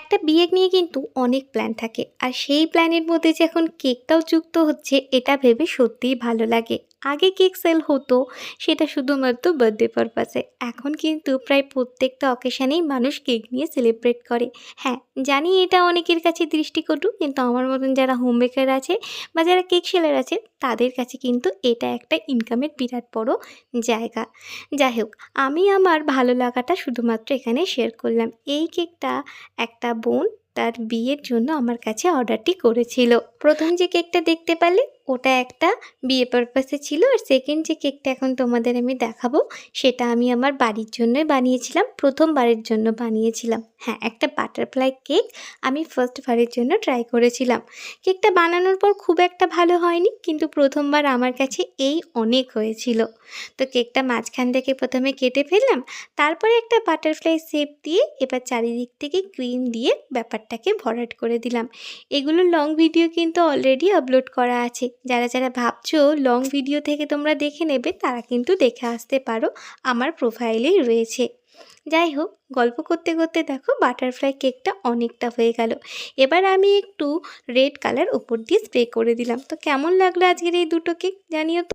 একটা বিয়ে নিয়ে কিন্তু অনেক প্ল্যান থাকে, আর সেই প্ল্যানের মধ্যে যে এখন কেকটাও যুক্ত হচ্ছে এটা ভেবে সত্যিই ভালো লাগে। আগে কেক সেল হতো, সেটা শুধুমাত্র বার্থডে পারপাসে। এখন কিন্তু প্রায় প্রত্যেকটা অকেশানেই মানুষ কেক নিয়ে সেলিব্রেট করে। হ্যাঁ, জানি এটা অনেকের কাছে দৃষ্টিকটু, কিন্তু আমার মতন যারা হোম মেকার আছে বা যারা কেক সেলার আছে তাদের কাছে কিন্তু এটা একটা ইনকামের বিরাট বড় জায়গা। যাই হোক, আমি আমার ভালো লাগাটা শুধুমাত্র এখানে শেয়ার করলাম। এই কেকটা একটা বোন তার বিয়ের জন্য আমার কাছে অর্ডারটি করেছিল। প্রথম যে কেকটা দেখতে পেলে ওটা একটা বিয়ে পারপাসে ছিল, আর সেকেন্ড যে কেকটা এখন তোমাদের আমি দেখাবো সেটা আমি আমার বাড়ির জন্যই বানিয়েছিলাম, প্রথমবারের জন্য বানিয়েছিলাম। হ্যাঁ, একটা বাটারফ্লাই কেক আমি ফার্স্টবারের জন্য ট্রাই করেছিলাম। কেকটা বানানোর পর খুব একটা ভালো হয়নি, কিন্তু প্রথমবার আমার কাছে এই অনেক হয়েছিল। তো কেকটা মাঝখান থেকে প্রথমে কেটে ফেললাম, তারপরে একটা বাটারফ্লাই শেপ দিয়ে এবার চারিদিক থেকে ক্রিম দিয়ে ব্যাপারটাকে ভরাট করে দিলাম। এগুলো লং ভিডিও কিন্তু অলরেডি আপলোড করা আছে। যারা যারা ভাবছো লং ভিডিও থেকে তোমরা দেখে নেবে তারা কিন্তু দেখে আসতে পারো, আমার প্রোফাইলেই রয়েছে। যাই হোক, গল্প করতে করতে দেখো বাটারফ্লাই কেকটা অনেকটা হয়ে গেল। এবার আমি একটু রেড কালার উপর দিয়ে স্প্রে করে দিলাম। তো কেমন লাগলো আজকের এই দুটো কেক জানিও তো।